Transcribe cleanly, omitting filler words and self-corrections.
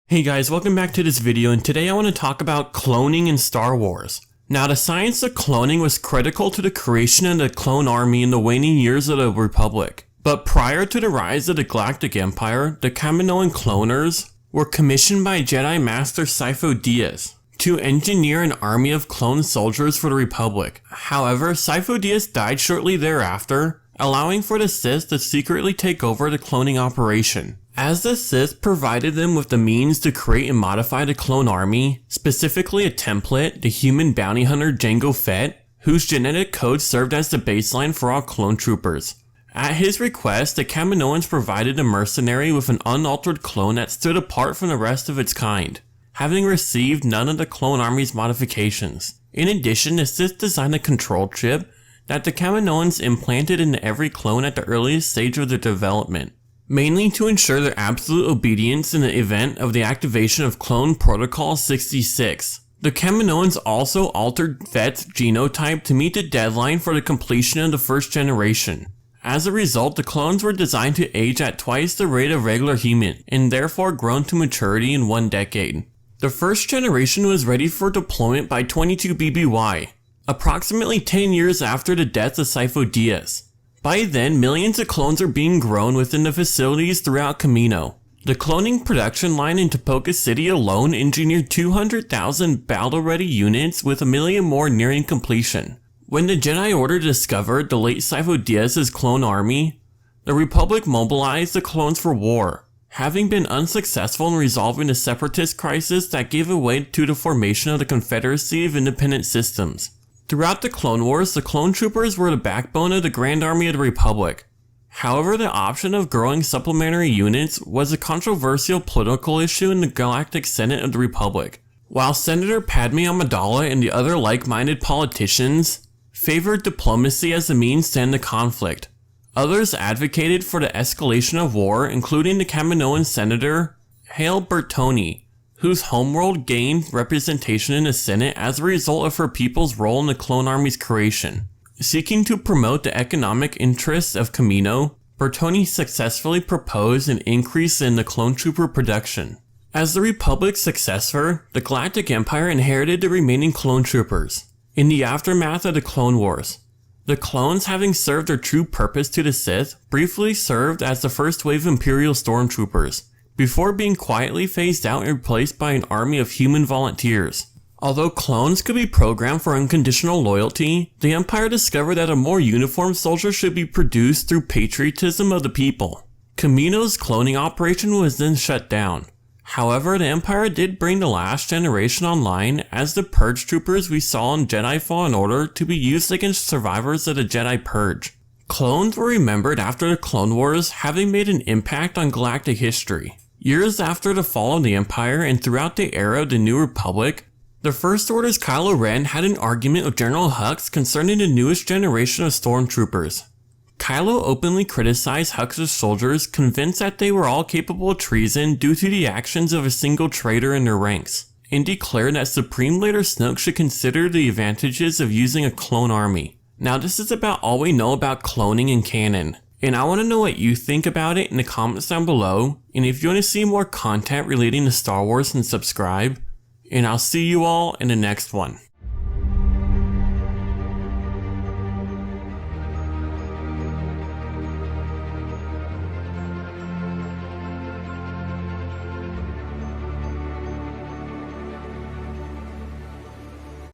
Hey guys, welcome back to this video, and today I want to talk about cloning in Star Wars. Now, the science of cloning was critical to the creation of the clone army in the waning years of the Republic. But prior to the rise of the Galactic Empire, the Kaminoan cloners were commissioned by Jedi Master Sifo Dyas to engineer an army of clone soldiers for the Republic. However, Sifo Dyas died shortly thereafter, allowing for the Sith to secretly take over the cloning operation. As the Sith provided them with the means to create and modify the clone army, specifically a template, the human bounty hunter Jango Fett, whose genetic code served as the baseline for all clone troopers. At his request, the Kaminoans provided a mercenary with an unaltered clone that stood apart from the rest of its kind, having received none of the clone army's modifications. In addition, the Sith designed a control chip that the Kaminoans implanted into every clone at the earliest stage of their development, mainly to ensure their absolute obedience in the event of the activation of Clone Protocol 66. The Kaminoans also altered Fett's genotype to meet the deadline for the completion of the first generation. As a result, the clones were designed to age at twice the rate of regular humans, and therefore grown to maturity in 1 decade. The first generation was ready for deployment by 22 BBY, approximately 10 years after the death of Sifo Dyas. By then, millions of clones are being grown within the facilities throughout Kamino. The cloning production line in Tipoca City alone engineered 200,000 battle-ready units, with 1 million more nearing completion. When the Jedi Order discovered the late Sifo Dyas' clone army, the Republic mobilized the clones for war, having been unsuccessful in resolving the separatist crisis that gave way to the formation of the Confederacy of Independent Systems. Throughout the Clone Wars, the clone troopers were the backbone of the Grand Army of the Republic. However, the option of growing supplementary units was a controversial political issue in the Galactic Senate of the Republic. While Senator Padme Amidala and the other like-minded politicians favored diplomacy as a means to end the conflict, others advocated for the escalation of war, including the Kaminoan Senator Hale Bertoni, whose homeworld gained representation in the Senate as a result of her people's role in the clone army's creation. Seeking to promote the economic interests of Kamino, Bertoni successfully proposed an increase in the clone trooper production. As the Republic's successor, the Galactic Empire inherited the remaining clone troopers. In the aftermath of the Clone Wars, the clones, having served their true purpose to the Sith, briefly served as the first wave of Imperial stormtroopers, before being quietly phased out and replaced by an army of human volunteers. Although clones could be programmed for unconditional loyalty, the Empire discovered that a more uniformed soldier should be produced through patriotism of the people. Kamino's cloning operation was then shut down. However, the Empire did bring the last generation online as the Purge troopers we saw in Jedi Fallen Order to be used against survivors of the Jedi Purge. Clones were remembered after the Clone Wars, having made an impact on galactic history. Years after the fall of the Empire and throughout the era of the New Republic, the First Order's Kylo Ren had an argument with General Hux concerning the newest generation of stormtroopers. Kylo openly criticized Hux's soldiers, convinced that they were all capable of treason due to the actions of a single traitor in their ranks, and declared that Supreme Leader Snoke should consider the advantages of using a clone army. Now, this is about all we know about cloning in canon, and I want to know what you think about it in the comments down below. And if you want to see more content relating to Star Wars, then subscribe, and I'll see you all in the next one.